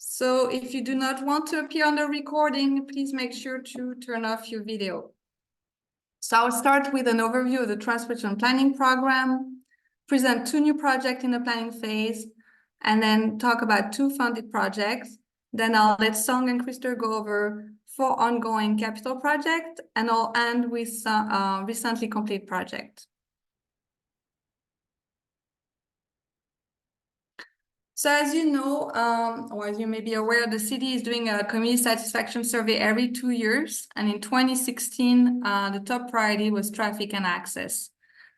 So if you do not want to appear on the recording, please make sure to turn off your video. So I'll start with an overview of the transportation planning program, present 2 new projects in the planning phase, and then talk about 2 funded projects. Then I'll let Song and Christer go over 4 ongoing capital projects, and I'll end with some recently completed projects. So as you know, or as you may be aware, the city is doing a community satisfaction survey every 2 years. And in 2016, the top priority was traffic and access.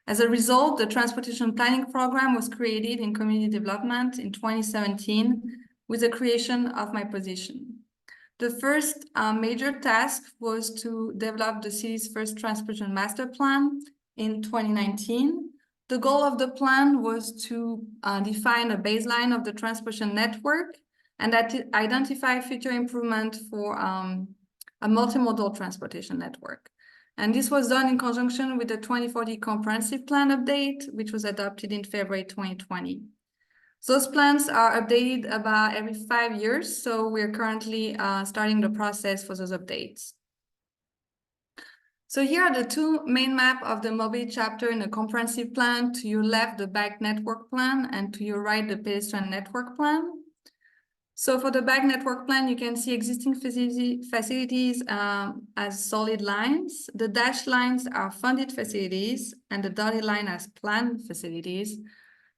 As a result, the transportation planning program was created in community development in 2017 with the creation of my position. The first major task was to develop the city's first transportation master plan in 2019. The goal of the plan was to define a baseline of the transportation network and identify future improvement for a multimodal transportation network. And this was done in conjunction with the 2040 Comprehensive Plan update, which was adopted in February 2020. Those plans are updated about every 5 years, so we're currently starting the process for those updates. So here are the 2 main maps of the mobility chapter in the comprehensive plan. To your left, the bike network plan, and to your right, the pedestrian network plan. So for the bike network plan, you can see existing facilities as solid lines. The dashed lines are funded facilities, and the dotted line as planned facilities.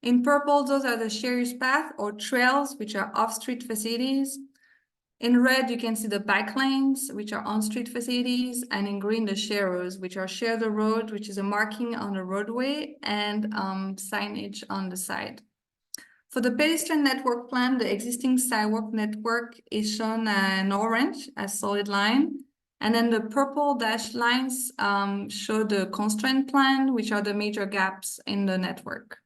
In purple, those are the share use path or trails, which are off-street facilities. In red, you can see the bike lanes, which are on-street facilities, and in green, the sharers, which are share the road, which is a marking on the roadway, and signage on the side. For the pedestrian network plan, the existing sidewalk network is shown in orange as solid line, and then the purple dashed lines show the constraint plan, which are the major gaps in the network.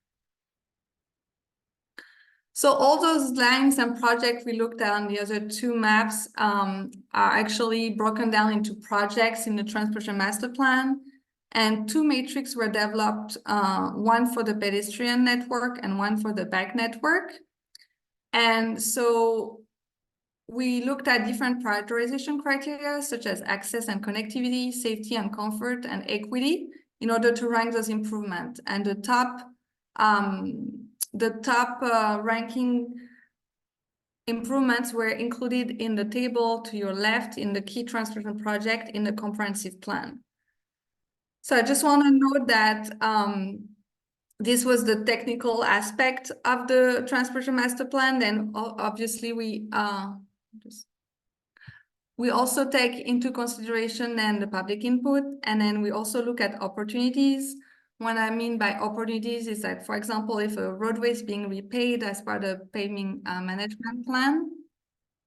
So all those lines and projects we looked at on the other 2 maps are actually broken down into projects in the transportation master plan. And 2 matrices were developed, one for the pedestrian network and one for the bike network. And so we looked at different prioritization criteria, such as access and connectivity, safety and comfort, and equity, in order to rank those improvements. And the top ranking improvements were included in the table to your left in the key transportation project in the comprehensive plan. So I just want to note that this was the technical aspect of the transportation master plan. Then obviously we also take into consideration then the public input, and then we also look at opportunities. What I mean by opportunities is that, for example, if a roadway is being repaid as part of the paving management plan,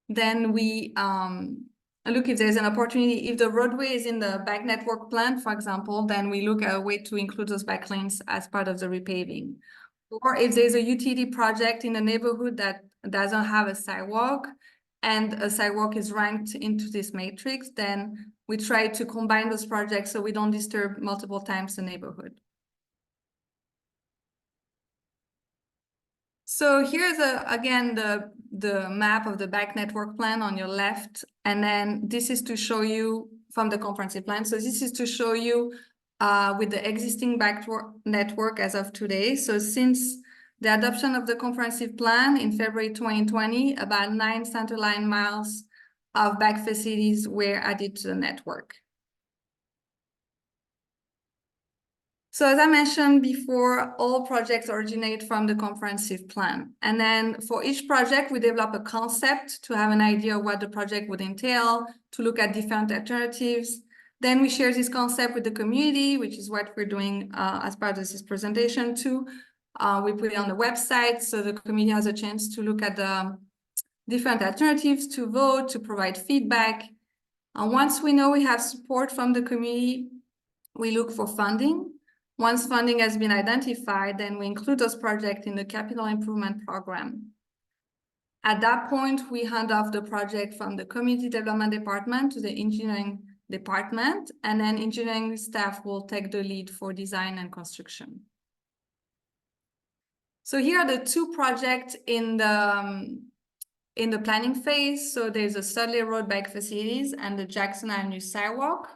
then we look if there's an opportunity. If the roadway is in the bike network plan, for example, then we look at a way to include those bike lanes as part of the repaving. Or if there's a utility project in a neighborhood that doesn't have a sidewalk, and a sidewalk is ranked into this matrix, then we try to combine those projects so we don't disturb multiple times the neighborhood. So here's again the map of the bike network plan on your left, and then this is to show you from the comprehensive plan. So this is to show you with the existing bike network as of today. So since the adoption of the comprehensive plan in February 2020, about 9 centerline miles of bike facilities were added to the network. So as I mentioned before, all projects originate from the comprehensive plan. And then for each project, we develop a concept to have an idea of what the project would entail, to look at different alternatives. Then we share this concept with the community, which is what we're doing as part of this presentation too. We put it on the website so the community has a chance to look at the different alternatives, to vote, to provide feedback. Once we know we have support from the community, we look for funding. Once funding has been identified, then we include those projects in the capital improvement program. At that point, we hand off the project from the community development department to the engineering department, and then engineering staff will take the lead for design and construction. So here are the 2 projects in the in the planning phase. So there's a Studley Road bike facilities and the Jackson Avenue sidewalk.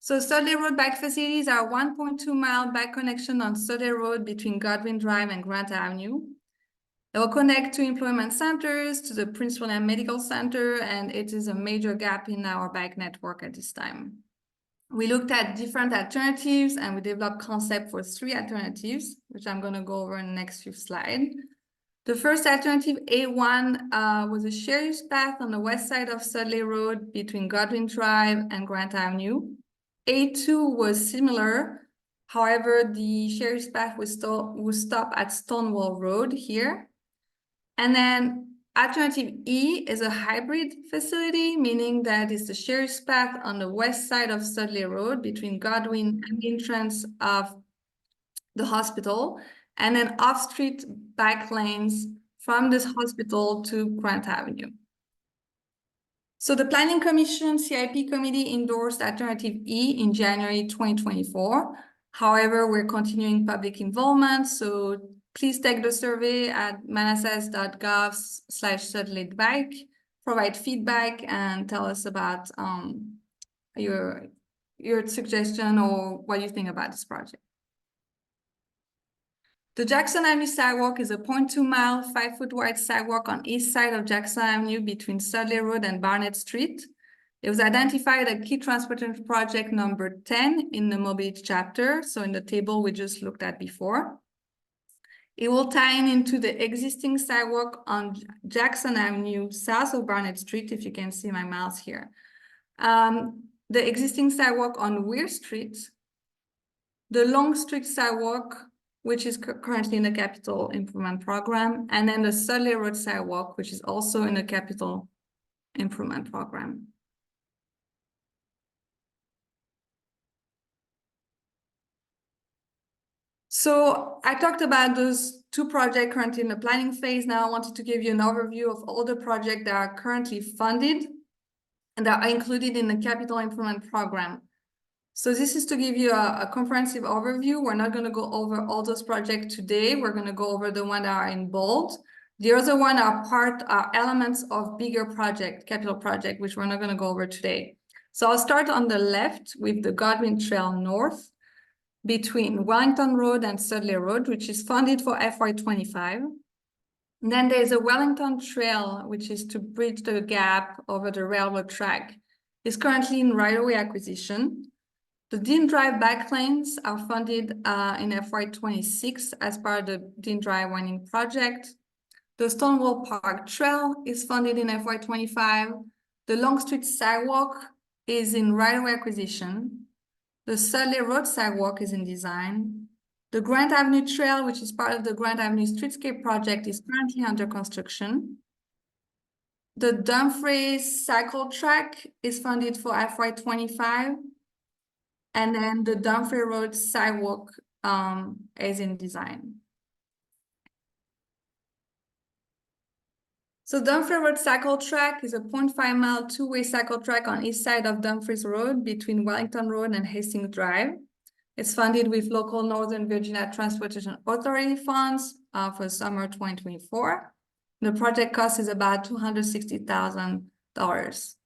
So Studley Road bike facilities are 1.2-mile bike connection on Studley Road between Godwin Drive and Grant Avenue. It will connect to employment centers, to the Prince William Medical Center, and it is a major gap in our bike network at this time. We looked at different alternatives and we developed concept for 3 alternatives, which I'm going to go over in the next few slides. The first alternative, A1, was a shared use path on the west side of Studley Road between Godwin Drive and Grant Avenue. A2 was similar. However, the shared use path would stop at Stonewall Road here. And then alternative E is a hybrid facility, meaning that it's the shared use path on the west side of Studley Road between Godwin and the entrance of the hospital, and then off-street bike lanes from this hospital to Grant Avenue. So the Planning Commission CIP committee endorsed alternative E in January 2024. However, we're continuing public involvement, so please take the survey at manassas.gov/SudleyBike, provide feedback and tell us about your suggestion or what you think about this project. The Jackson Avenue sidewalk is a 0.2-mile, 5-foot wide sidewalk on east side of Jackson Avenue between Studley Road and Barnett Street. It was identified as key transportation project number 10 in the mobility chapter, so in the table we just looked at before. It will tie into the existing sidewalk on Jackson Avenue south of Barnett Street, if you can see my mouse here. The existing sidewalk on Weir Street, the Long Street sidewalk, which is currently in the capital improvement program, and then the Studley Road sidewalk, which is also in the capital improvement program. So I talked about those 2 projects currently in the planning phase. Now I wanted to give you an overview of all the projects that are currently funded and that are included in the capital improvement program. So this is to give you a comprehensive overview. We're not going to go over all those projects today. We're going to go over the ones that are in bold. The other one are elements of bigger project, capital project, which we're not going to go over today. So I'll start on the left with the Godwin Trail North between Wellington Road and Studley Road, which is funded for FY25. And then there's a Wellington Trail, which is to bridge the gap over the railroad track. It's currently in right-of-way acquisition. The Dean Drive bike lanes are funded in FY26 as part of the Dean Drive winding project. The Stonewall Park Trail is funded in FY25. The Long Street sidewalk is in right-of-way acquisition. The Studley Road sidewalk is in design. The Grant Avenue Trail, which is part of the Grant Avenue Streetscape project, is currently under construction. The Dumfries cycle track is funded for FY25. And then the Dumfries Road sidewalk is in design. So Dumfries Road cycle track is a 0.5-mile 2-way cycle track on east side of Dumfries Road between Wellington Road and Hastings Drive. It's funded with local Northern Virginia Transportation Authority funds for summer 2024. The project cost is about $260,000.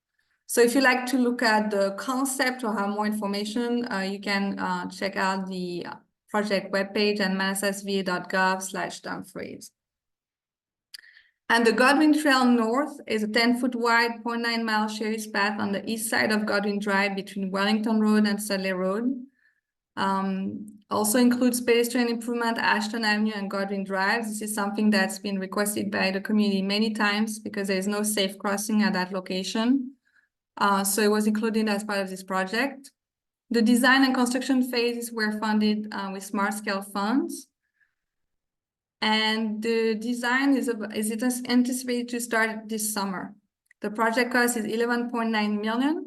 So if you like to look at the concept or have more information, you can check out the project webpage at manassasva.gov/Dumfries. And the Godwin Trail North is a 10-foot wide, 0.9-mile shared use path on the east side of Godwin Drive between Wellington Road and Studley Road. Also includes pedestrian improvement, Ashton Avenue and Godwin Drive. This is something that's been requested by the community many times because there is no safe crossing at that location. So it was included as part of this project. The design and construction phases were funded with smart scale funds. And the design is anticipated to start this summer. The project cost is $11.9 million.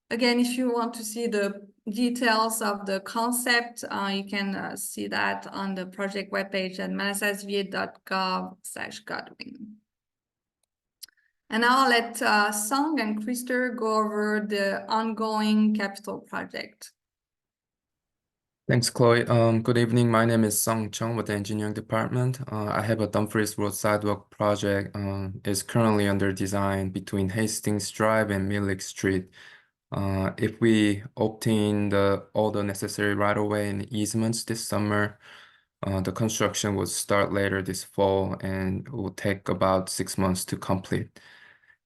Again, if you want to see the details of the concept, you can see that on the project webpage at manassasva.gov/Godwin. And now I'll let Song and Krister go over the ongoing capital project. Thanks, Chloe. Good evening. My name is Sung Chung with the engineering department. I have a Dumfries Road sidewalk project. Is currently under design between Hastings Drive and Millick Street. If we obtain all the necessary right-of-way and easements this summer, the construction will start later this fall and it will take about 6 months to complete.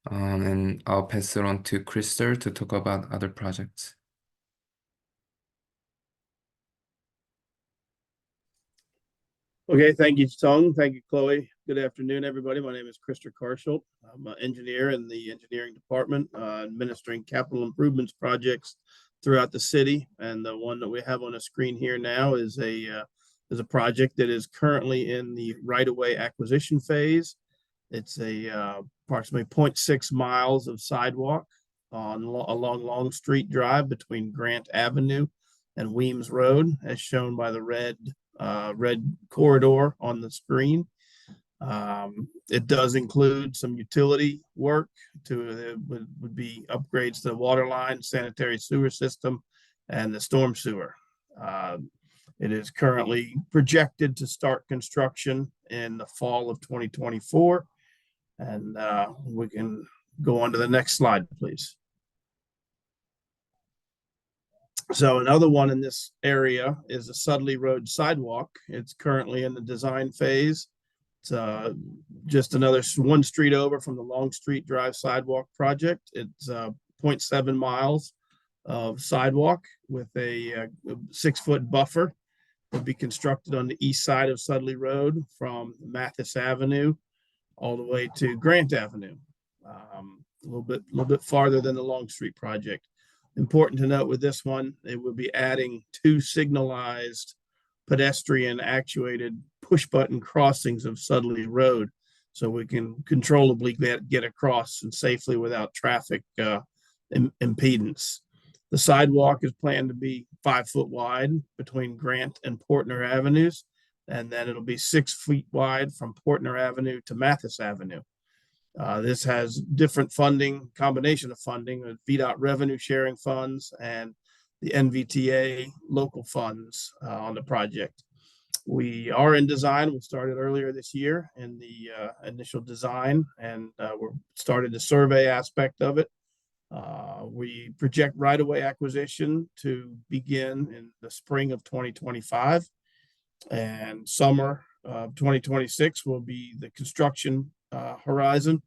And I'll pass it on to Krister to talk about other projects. Okay, thank you, Sung. Thank you, Chloe. Good afternoon, everybody. My name is Krister Carshult. I'm an engineer in the engineering department, administering capital improvements projects throughout the city. And the one that we have on the screen here now is a project that is currently in the right-of-way acquisition phase. It's approximately 0.6 miles of sidewalk along Long Street Drive between Grant Avenue and Weems Road, as shown by the red corridor on the screen. It does include some utility work would be upgrades to the water line, sanitary sewer system, and the storm sewer. It is currently projected to start construction in the fall of 2024. And we can go on to the next slide, please. So another one in this area is the Sudley Road sidewalk. It's currently in the design phase. It's just another one street over from the Long Street Drive sidewalk project. It's 0.7 miles of sidewalk with a 6-foot buffer. Will be constructed on the east side of Sudley Road from Mathis Avenue all the way to Grant Avenue, a little bit farther than the Long Street project. Important to note with this one, it will be adding 2 signalized pedestrian actuated push button crossings of Sudley Road, so we can controllably get across and safely without traffic impedance. The sidewalk is planned to be 5 foot wide between Grant and Portner Avenues, and then it'll be 6 feet wide from Portner Avenue to Mathis Avenue. This has different combination of funding with VDOT revenue sharing funds and the NVTA local funds on the project. We are in design. We started earlier this year in the initial design, and we're started the survey aspect of it. We project right-of-way acquisition to begin in the spring of 2025, and summer of 2026 will be the construction horizon.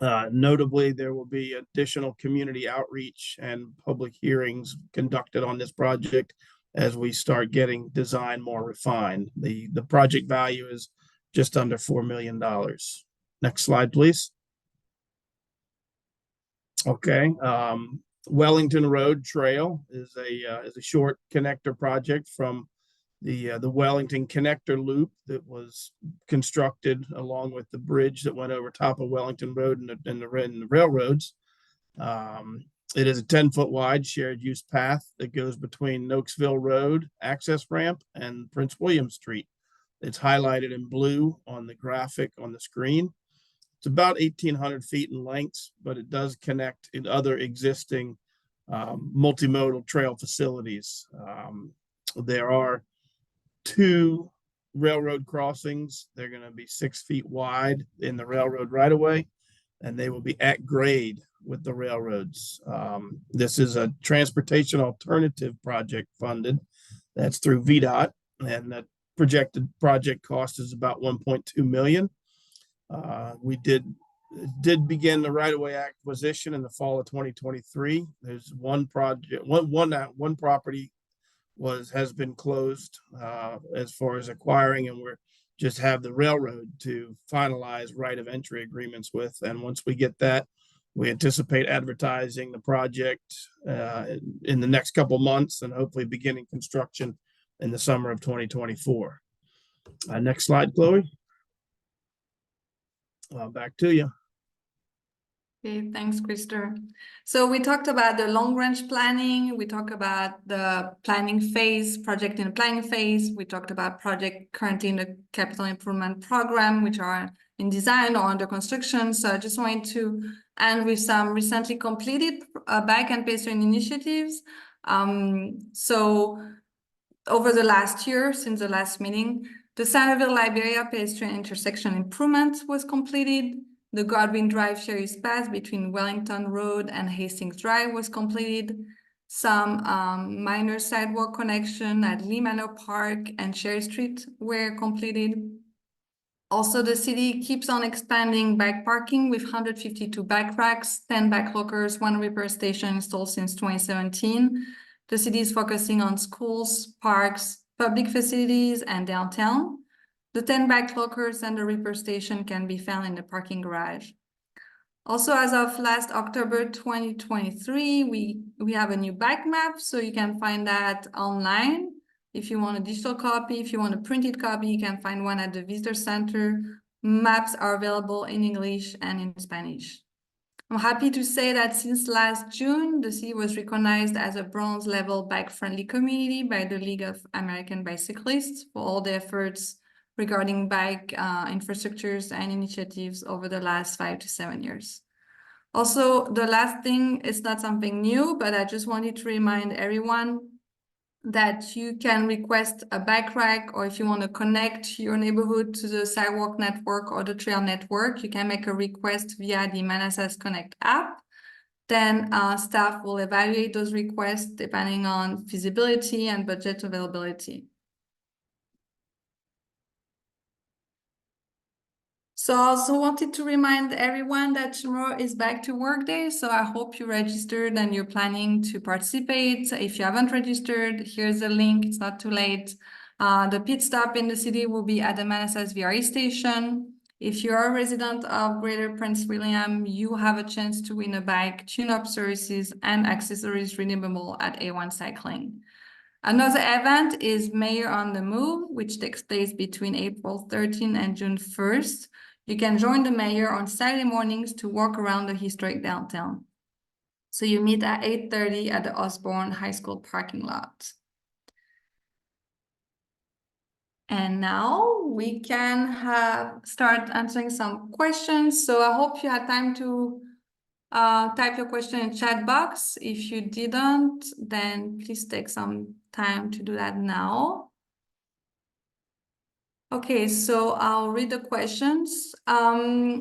Notably, there will be additional community outreach and public hearings conducted on this project as we start getting design more refined. The project value is just under $4 million. Next slide, please. Okay. Wellington Road Trail is a short connector project from the Wellington Connector Loop that was constructed along with the bridge that went over top of Wellington Road and the railroads. It is a 10-foot wide shared use path that goes between Noakesville Road access ramp and Prince William Street. It's highlighted in blue on the graphic on the screen. It's about 1,800 feet in length, but it does connect in other existing multimodal trail facilities. There are 2 railroad crossings. They're going to be 6 feet wide in the railroad right of way, and they will be at grade with the railroads. This is a transportation alternative project funded. That's through VDOT, and that projected project cost is about $1.2 million. We did begin the right-of-way acquisition in the fall of 2023. There's one property has been closed as far as acquiring, and we're just have the railroad to finalize right of entry agreements with. And once we get that, we anticipate advertising the project in the next couple months and hopefully beginning construction in the summer of 2024. Next slide, Chloe. Back to you. Okay, thanks, Krister. So we talked about the long-range planning. We talked about the planning phase, project in the planning phase. We talked about project currently in the capital improvement program, which are in design or under construction. So I just wanted to end with some recently completed bike and pedestrian initiatives. So over the last year, since the last meeting, the Centerville-Liberia pedestrian intersection improvement was completed. The Godwin Drive Sherry's Pass between Wellington Road and Hastings Drive was completed. Some minor sidewalk connection at Lee Manor Park and Cherry Street were completed. Also, the city keeps on expanding bike parking with 152 bike racks, 10 bike lockers, 1 repair station installed since 2017. The city is focusing on schools, parks, public facilities, and downtown. The 10 bike lockers and the repair station can be found in the parking garage. Also, as of last October 2023, we have a new bike map, so you can find that online. If you want a digital copy, if you want a printed copy, you can find one at the visitor center. Maps are available in English and in Spanish. I'm happy to say that since last June, the city was recognized as a bronze level bike-friendly community by the League of American Bicyclists for all the efforts regarding bike infrastructures and initiatives over the last 5 to 7 years. Also, the last thing is not something new, but I just wanted to remind everyone that you can request a bike rack, or if you want to connect your neighborhood to the sidewalk network or the trail network, you can make a request via the Manassas Connect app. Then staff will evaluate those requests depending on feasibility and budget availability. So I also wanted to remind everyone that tomorrow is back to work day. So I hope you registered and you're planning to participate. If you haven't registered, here's the link. It's not too late. The pit stop in the city will be at the Manassas VRE station. If you're a resident of Greater Prince William, you have a chance to win a bike, tune-up services, and accessories redeemable at A1 Cycling. Another event is Mayor on the Move, which takes place between April 13 and June 1st. You can join the mayor on Saturday mornings to walk around the historic downtown. So you meet at 8:30 at the Osborne High School parking lot. And now we can start answering some questions. So I hope you had time to type your question in chat box. If you didn't, then please take some time to do that now. Okay, so I'll read the questions.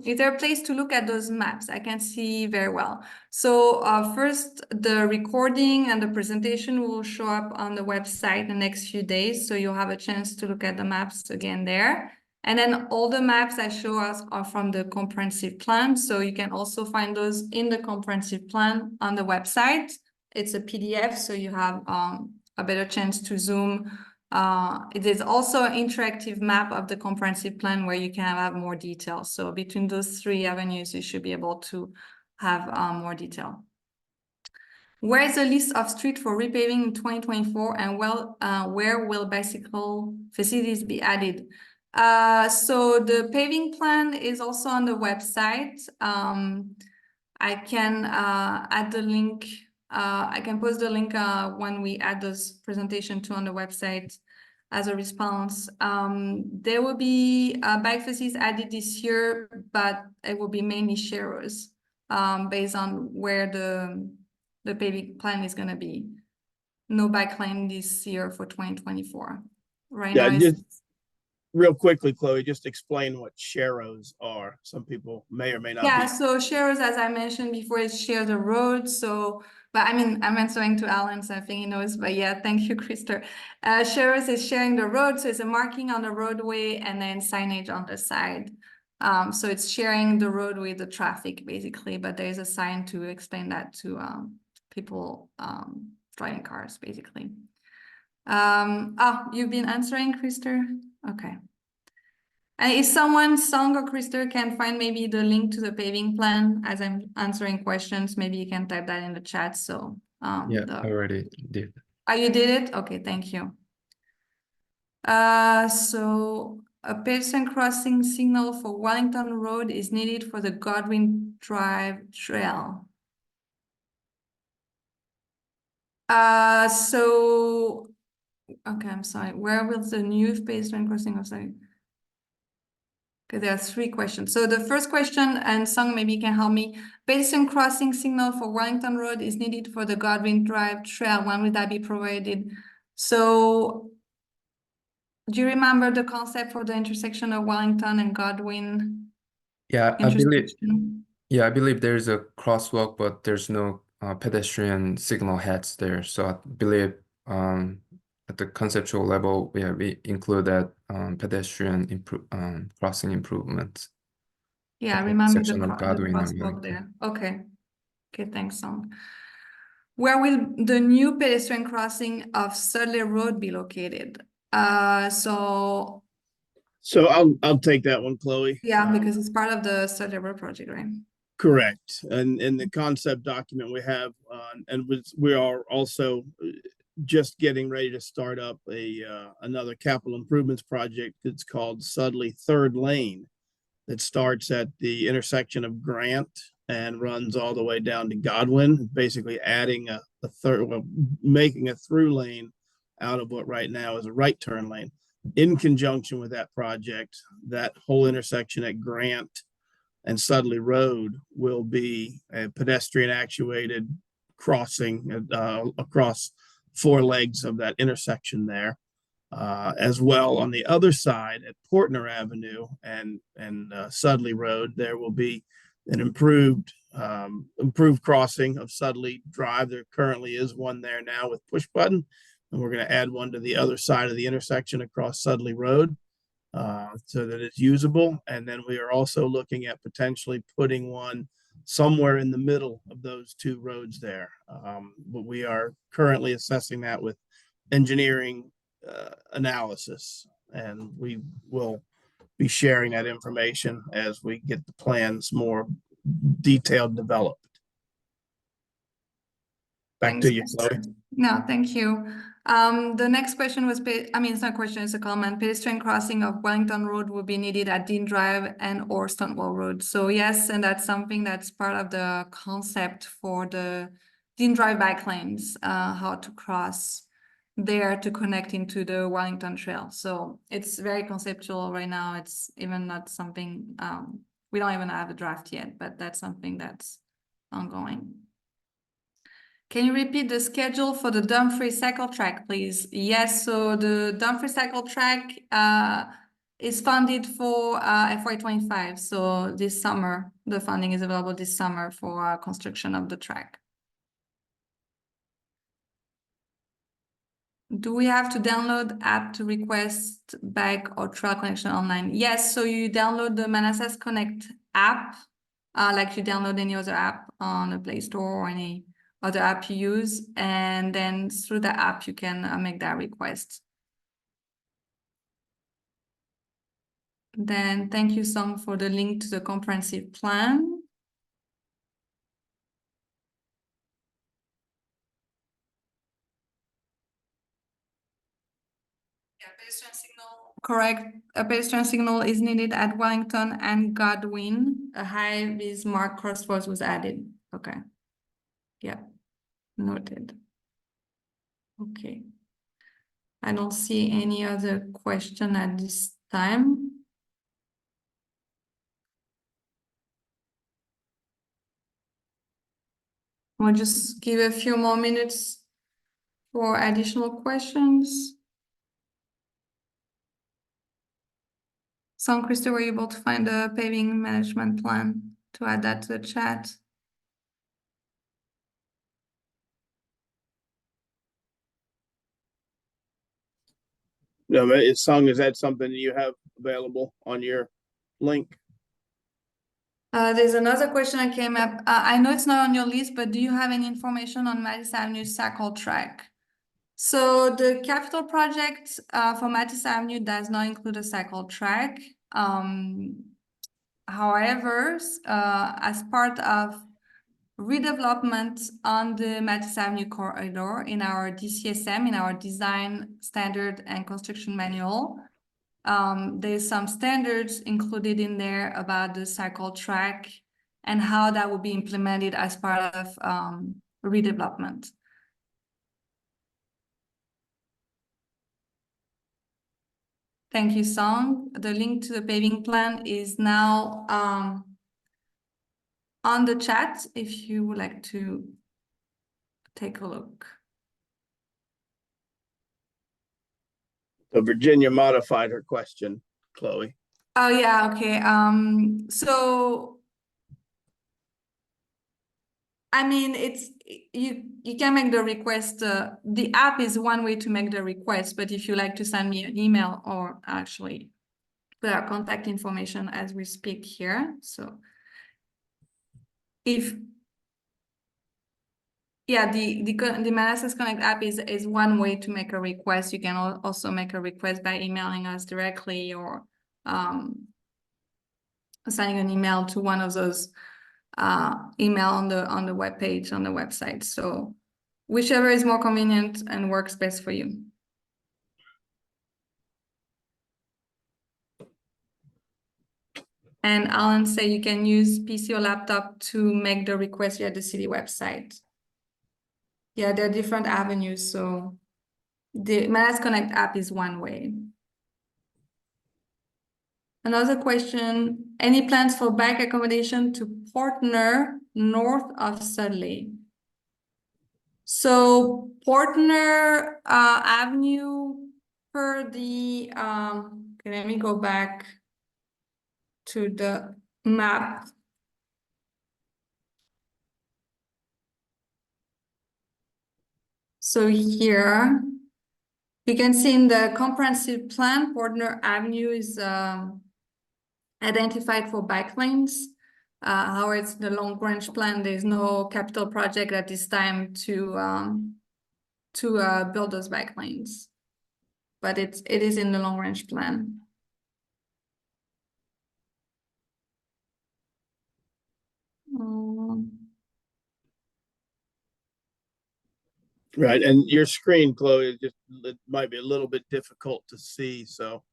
Is there a place to look at those maps? I can see very well. So first, the recording and the presentation will show up on the website the next few days. So you'll have a chance to look at the maps again there. And then all the maps I show us are from the comprehensive plan. So you can also find those in the comprehensive plan on the website. It's a PDF, so you have a better chance to zoom. It is also an interactive map of the comprehensive plan where you can have more detail. So between those 3 avenues, you should be able to have more detail. Where is the list of streets for repaving in 2024, and where will bicycle facilities be added? So the paving plan is also on the website. I can add the link. I can post the link when we add those presentation to on the website as a response. There will be bike facilities added this year, but it will be mainly sharers based on where the paving plan is going to be. No bike lane this year for 2024. Right now, just real quickly, Chloe, just explain what sharrows are. Some people may or may not be. So sharers, as I mentioned before, is share the road. So, but I mean, I'm answering to Alan, so I think he knows, but yeah, thank you, Krister. Sharers is sharing the road. So it's a marking on the roadway and then signage on the side. So it's sharing the road with the traffic basically, but there's a sign to explain that to people driving cars basically. You've been answering, Krister? Okay. And if someone, Song or Krister, can find maybe the link to the paving plan as I'm answering questions, maybe you can type that in the chat. So yeah, I already did. Oh, you did it? Okay, thank you. So a pedestrian crossing signal for Wellington Road is needed for the Godwin Drive Trail. Okay, I'm sorry. Where will the new pedestrian crossing? I'm sorry. Okay, there are 3 questions. So the first question, and Song maybe can help me. Pedestrian crossing signal for Wellington Road is needed for the Godwin Drive Trail. When will that be provided? So do you remember the concept for the intersection of Wellington and Godwin Yeah, I believe intersection? yeah, I believe there's a crosswalk, but there's no pedestrian signal heads there. So I believe at the conceptual level, yeah, we include that crossing improvements Yeah, I at the remember section of the Godwin and crosswalk Wellington. there. Okay. Okay, thanks, Song. Where will the new pedestrian crossing of Sudley Road be located? So So I'll take that one, Chloe. yeah, because it's part of the Sudley Road project, right? Correct. And in the concept document we have, we are also just getting ready to start up another capital improvements project. It's called Sudley Third Lane that starts at the intersection of Grant and runs all the way down to Godwin, basically adding a third, well, making a through lane out of what right now is a right turn lane. In conjunction with that project, that whole intersection at Grant and Sudley Road will be a pedestrian actuated crossing across 4 legs of that intersection there. As well, on the other side at Portner Avenue and Sudley Road, there will be an improved crossing of Sudley Drive. There currently is one there now with push button, and we're going to add one to the other side of the intersection across Sudley Road so that it's usable. And then we are also looking at potentially putting one somewhere in the middle of those 2 roads there. But we are currently assessing that with engineering analysis, and we will be sharing that information as we get the plans more detailed developed. Back Thanks, to you, Chloe. No, thank you. The next question was, it's not a question, it's a comment. Pedestrian crossing of Wellington Road will be needed at Dean Drive and or Stonewall Road. So yes, and that's something that's part of the concept for the Dean Drive bike lanes, how to cross there to connect into the Wellington Trail. So it's very conceptual right now. It's even not something, we don't even have a draft yet, but that's something that's ongoing. Can you repeat the schedule for the Dumfries cycle track, please? Yes, so the Dumfries cycle track is funded for FY25. So this summer, the funding is available this summer for construction of the track. Do we have to download app to request bike or trail connection online? Yes, so you download the Manassas Connect app, like you download any other app on the Play Store or any other app you use, and then through the app you can make that request. Then thank you, Song, for the link to the comprehensive plan. Yeah, pedestrian signal. Correct. A pedestrian signal is needed at Wellington and Godwin. A high-vis marked crosswalk was added. Okay. Yeah. Noted. Okay. I don't see any other question at this time. We'll just give a few more minutes for additional questions. So, Krista, were you able to find a paving management plan to add that to the chat? No, it's Song, is that something you have available on your link? There's another question that came up. I know it's not on your list, but do you have any information on Mattis Avenue cycle track? So the capital project for Mattis Avenue does not include a cycle track. However, as part of redevelopment on the Mattis Avenue corridor in our DCSM, in our Design Standard and Construction Manual, there's some standards included in there about the cycle track and how that will be implemented as part of redevelopment. Thank you, Song. The link to the paving plan is now on the chat if you would like to take a look. So Virginia modified her question, Chloe. Oh, yeah, okay. So I mean, you can make the request. The app is one way to make the request, but if you like to send me an email, or actually put our contact information as we speak here. So if yeah, the Manassas Connect app is one way to make a request. You can also make a request by emailing us directly, or sending an email to one of those email on the webpage on the website. So whichever is more convenient and works best for you. And Alan say you can use PC or laptop to make the request via the city website. Yeah, there are different avenues. So the Manassas Connect app is one way. Another question, any plans for bike accommodation to partner north of Sudley? So Portner Avenue per the okay, let me go back to the map. So here you can see in the comprehensive plan, Portner Avenue is identified for bike lanes. However, it's the long range plan. There's no capital project at this time to build those bike lanes, but it is in the long range plan. Right, and your screen, Chloe, it might be a little bit difficult to see. So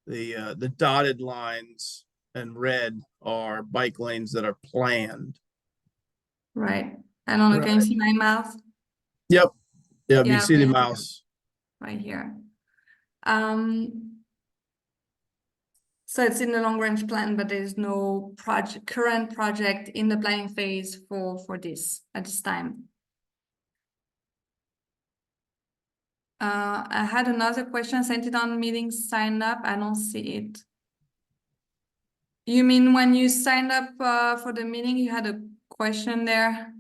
the dotted lines and red are bike lanes that are planned. Right. I don't know. Can you see my mouse? Yep. Yeah, you Yeah, see the okay. mouse. Right here. So it's in the long range plan, but there's no current project in the planning phase for this at this time. I had another question, sent it on meeting sign up. I don't see it. You mean when you signed up for the meeting, you had a question there?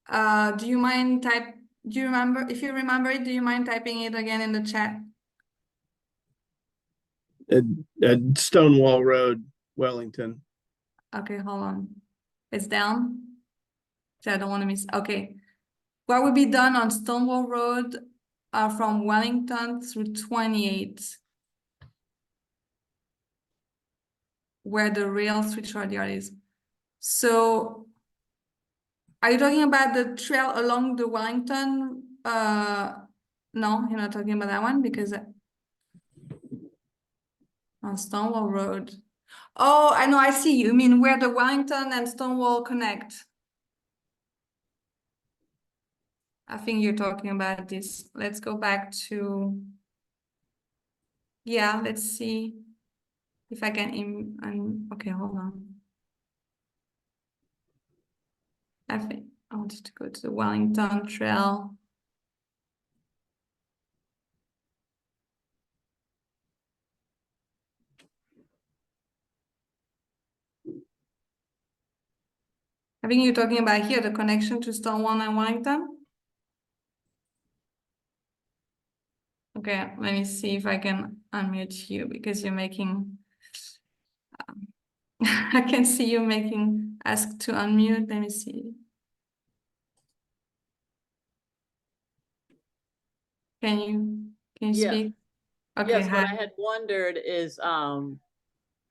Do you remember, if you remember it, do you mind typing it again in the chat? At Stonewall Road, Wellington. Okay, hold on. It's down. So I don't want to miss. Okay. What will be done on Stonewall Road from Wellington through 28, where the rail switchyard yard is. So are you talking about the trail along the Wellington? No, you're not talking about that one, because on Stonewall Road. Oh, I know, I see. You mean where the Wellington and Stonewall connect? I think you're talking about this. Let's go back to, yeah, let's see if I can, okay, hold on. I think I wanted to go to the Wellington Trail. I think you're talking about here, the connection to Stonewall and Wellington. Okay, let me see if I can unmute you, because you're making, I can see you making, ask to unmute. Let me see. Can you Yeah. speak? Okay, Yes, what hi. I had wondered is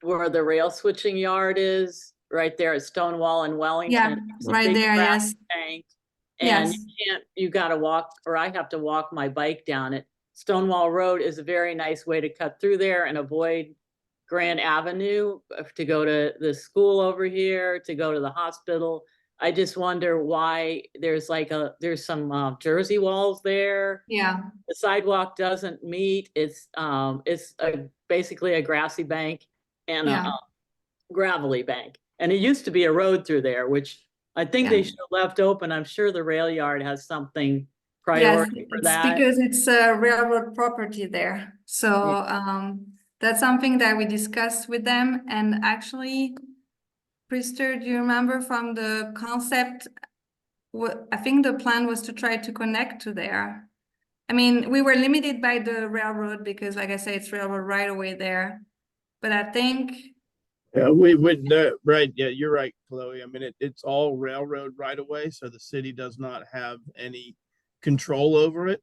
where the rail switching yard is, right there at Stonewall and Wellington. Yeah, It's a right big there, grass yes. tank, and Yes. you gotta walk, or I have to walk my bike down it. Stonewall Road is a very nice way to cut through there and avoid Grand Avenue to go to the school over here, to go to the hospital. I just wonder why there's some Jersey walls there. Yeah, The sidewalk doesn't meet. It's basically a grassy bank and yeah, a gravelly bank. And it used to be a road through there, which I think yeah. they should have left open. I'm sure the rail yard has something Yes, priority for it's that. because it's a railroad property there. So that's something that we discussed with them. And actually, Priester, do you remember from the concept? I think the plan was to try to connect to there. I mean, we were limited by the railroad because, like I say, it's railroad right away there. But I think, Yeah, we would, right, yeah, you're right, Chloe. I mean, it's all railroad right away, so the city does not have any control over it.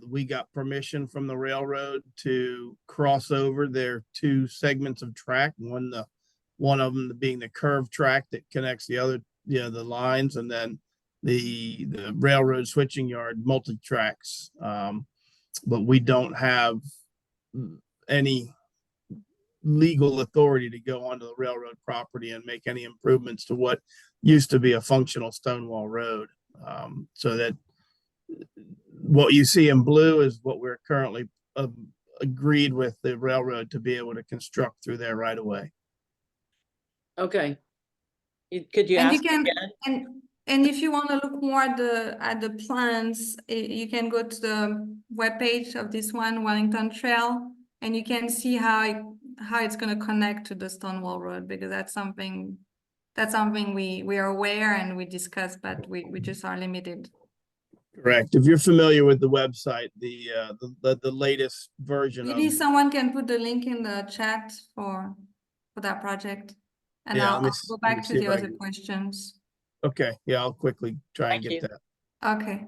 We got permission from the railroad to cross over their two segments of track, one of them being the curved track that connects the other, the lines, and then the railroad switching yard multi-tracks. But we don't have any legal authority to go onto the railroad property and make any improvements to what used to be a functional Stonewall Road. So that what you see in blue is what we're currently agreed with the railroad to be able to construct through there right away. Okay. Could you and you ask can, again? and if you want to look more at the plans, you can go to the webpage of this one, Wellington Trail, and you can see how it's going to connect to the Stonewall Road, because that's something we are aware and we discuss, but we just are limited. Correct. If you're familiar with the website, the latest version Maybe of, someone can put the link in the chat for that project, and yeah, I'll go let me back to see the if I other can, questions. okay, yeah, I'll quickly try and Thank get you. that. Okay.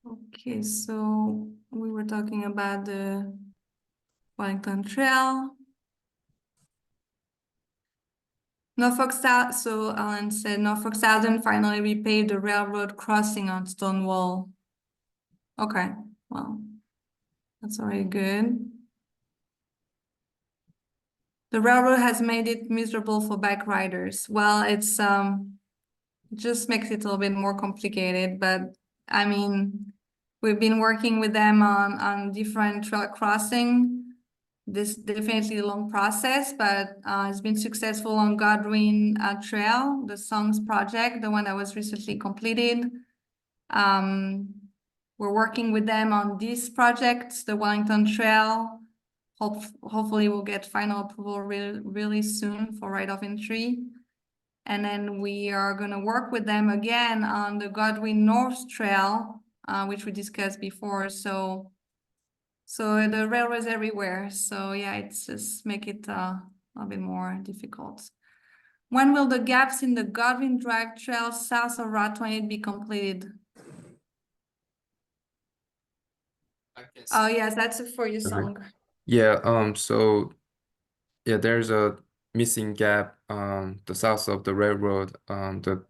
Okay, so we were talking about the Wellington Trail. Norfolk South, so Alan said Norfolk Southern finally repaved the railroad crossing on Stonewall. Okay, well, that's already good. The railroad has made it miserable for bike riders. Well, it's just makes it a little bit more complicated, but I mean, we've been working with them on different trail crossing. This definitely a long process, but it's been successful on Godwin Trail, the Songs project, the one that was recently completed. We're working with them on these projects, the Wellington Trail. Hopefully we'll get final approval really soon for right of entry. And then we are going to work with them again on the Godwin North Trail, which we discussed before. So the railroads everywhere. So yeah, it's just make it a little bit more difficult. When will the gaps in the Godwin Drive Trail south of Route 28 be completed? Oh yes, that's for your song. Yeah, so yeah, there's a missing gap the south of the railroad. The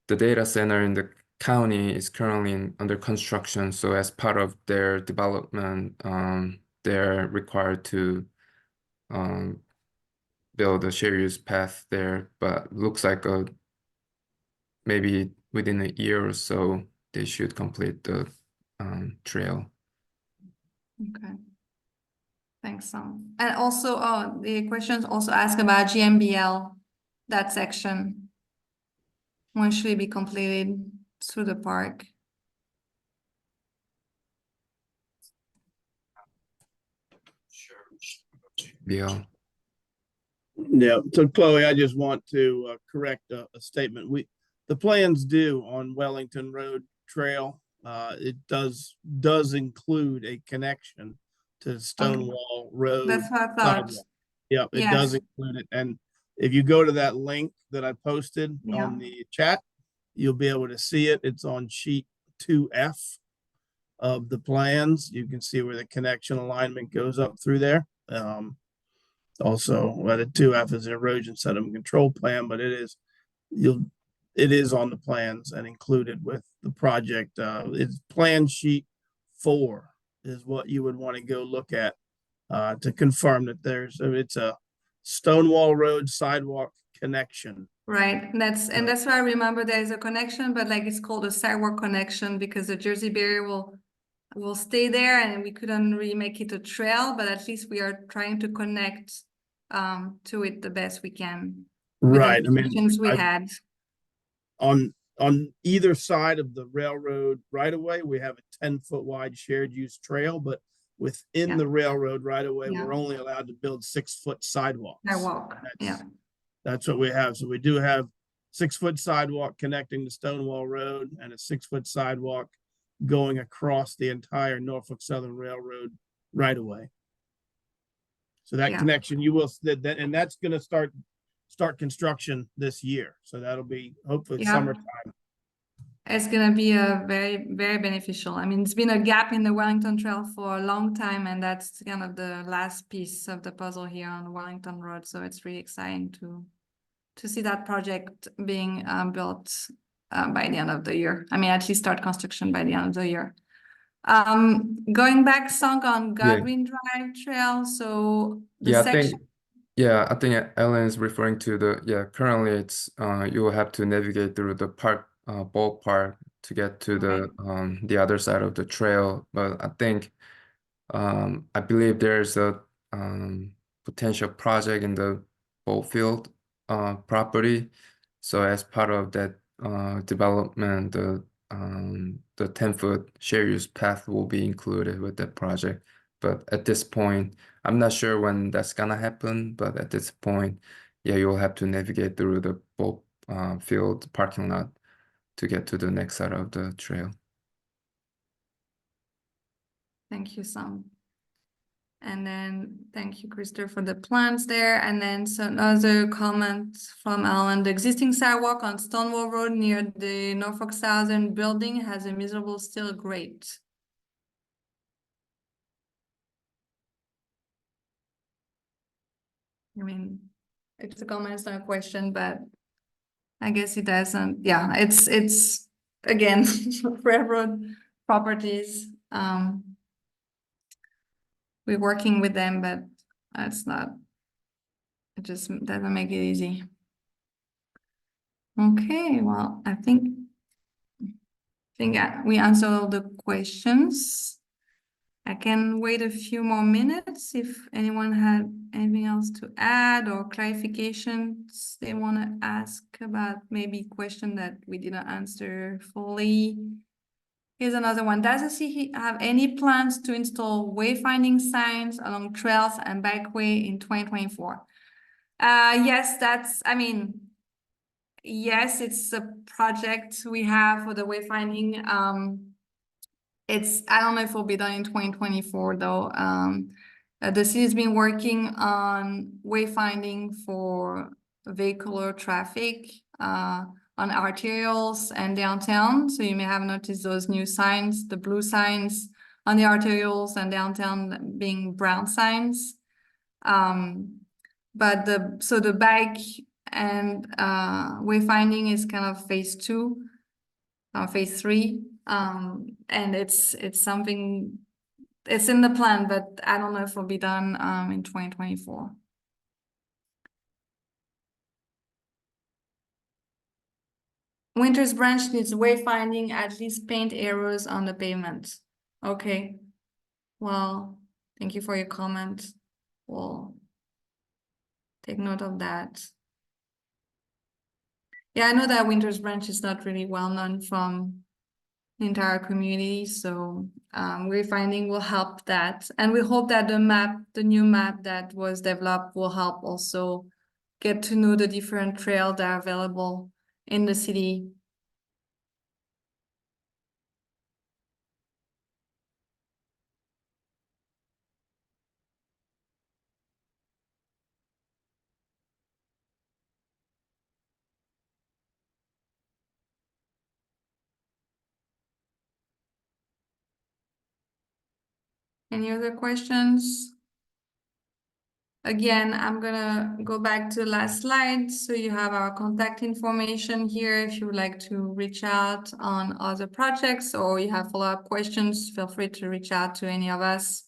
data center in the county is currently under construction, so as part of their development, they're required to build a shared use path there, but looks like maybe within a year or so they should complete the trail. Okay. Thanks, Sam. And also, the questions also ask about GMBL, that section. When should it be completed through the park? Yeah. Yeah, so Chloe, I just want to correct a statement. The plans do on Wellington Road Trail. It does include a connection to Stonewall Road That's what I thought. sidewalk. Yeah, it does Yes. include it. And if you go to that link that I posted Yeah. on the chat, you'll be able to see it. It's on sheet 2F of the plans. You can see where the connection alignment goes up through there. Also, the 2F is an erosion sediment control plan, but it is on the plans and included with the project. It's plan sheet 4 is what you would want to go look at to confirm that it's a Stonewall Road sidewalk connection. Right. That's why I remember there is a connection, but like it's called a sidewalk connection because the Jersey barrier will stay there, and we couldn't really make it a trail, but at least we are trying to connect to it the best we can. with the Right, I mean, questions we I- had. on either side of the railroad right of way, we have a 10-foot wide shared use trail, but within Yeah. the railroad right of way, Yeah. we're only allowed to build 6-foot sidewalks. Sidewalk, yeah. That's what we have. So we do have 6-foot sidewalk connecting to Stonewall Road and a 6-foot sidewalk going across the entire Norfolk Southern Railroad right away. So that Yeah. connection, you will, and that's gonna start construction this year. So that'll be hopefully Yeah. summertime. It's gonna be a very, very beneficial. I mean, it's been a gap in the Wellington Trail for a long time, and that's kind of the last piece of the puzzle here on Wellington Road. So it's really exciting to see that project being built by the end of the year. I mean, at least start construction by the end of the year. Going back, Song, on Godwin Drive Trail. So the Yeah, section. I think Ellen is referring to currently it's you will have to navigate through the ballpark to get to the other side of the trail. But I think I believe there's a potential project in the ball field property. So as part of that development, the 10-foot share use path will be included with that project. But at this point, I'm not sure when that's gonna happen, but at this point, yeah, you'll have to navigate through the ball field parking lot to get to the next side of the trail. Thank you, Song. And then thank you, Christopher, for the plans there. And then some other comments from Alan. The existing sidewalk on Stonewall Road near the Norfolk Southern building has a miserable steel grate. I mean, it's a comment, it's not a question, but I guess it doesn't. Yeah, it's again railroad properties. We're working with them, but it's not. It just doesn't make it easy. Okay, well, I think we answered all the questions. I can wait a few more minutes if anyone had anything else to add or clarifications they want to ask about maybe question that we didn't answer fully. Here's another one. Does the city have any plans to install wayfinding signs along trails and bikeway in 2024? Yes, yes, it's a project we have for the wayfinding. I don't know if it'll be done in 2024 though. The city's been working on wayfinding for vehicular traffic on arterials and downtown. So you may have noticed those new signs, the blue signs on the arterials and downtown being brown signs. But the bike and wayfinding is kind of phase 2, phase 3. And it's something, it's in the plan, but I don't know if it'll be done in 2024. Winters Branch needs wayfinding, at least paint arrows on the pavement. Okay. Well, thank you for your comment. We'll take note of that. Yeah, I know that Winters Branch is not really well known from the entire community, so wayfinding will help that. And we hope that the new map that was developed will help also get to know the different trails that are available in the city. Any other questions? Again, I'm gonna go back to the last slide. So you have our contact information here. If you would like to reach out on other projects or you have follow-up questions, feel free to reach out to any of us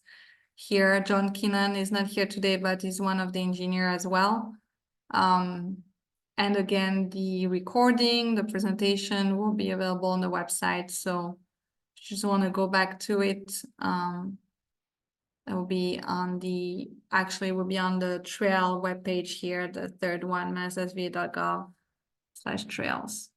here. John Keenan is not here today, but he's one of the engineers as well. And again, the recording, the presentation will be available on the website. So just want to go back to it That will be on the, actually will be on the trail webpage here, the third one, mannassasva.gov/trails.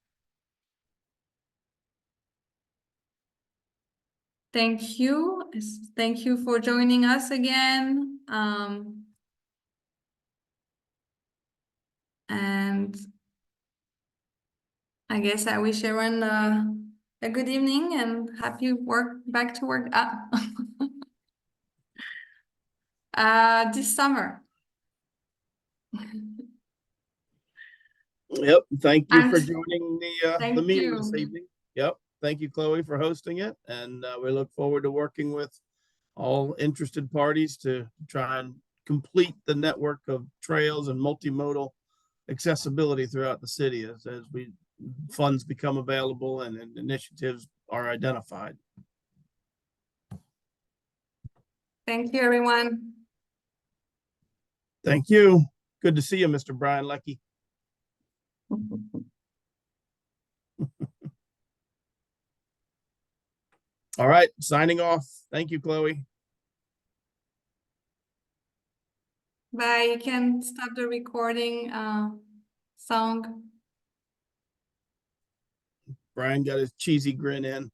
Thank you. Thank you for joining us again. And I guess I wish everyone a good evening and happy back to work this summer. Yep, thank you for And joining the thank meeting this you. evening. Yep, thank you, Chloe, for hosting it, and we look forward to working with all interested parties to try and complete the network of trails and multimodal accessibility throughout the city as funds become available and initiatives are identified. Thank you, everyone. Thank you. Good to see you, Mr. Brian Leckie. All right, signing off. Thank you, Chloe. Bye. You can stop the recording song. Brian got his cheesy grin in.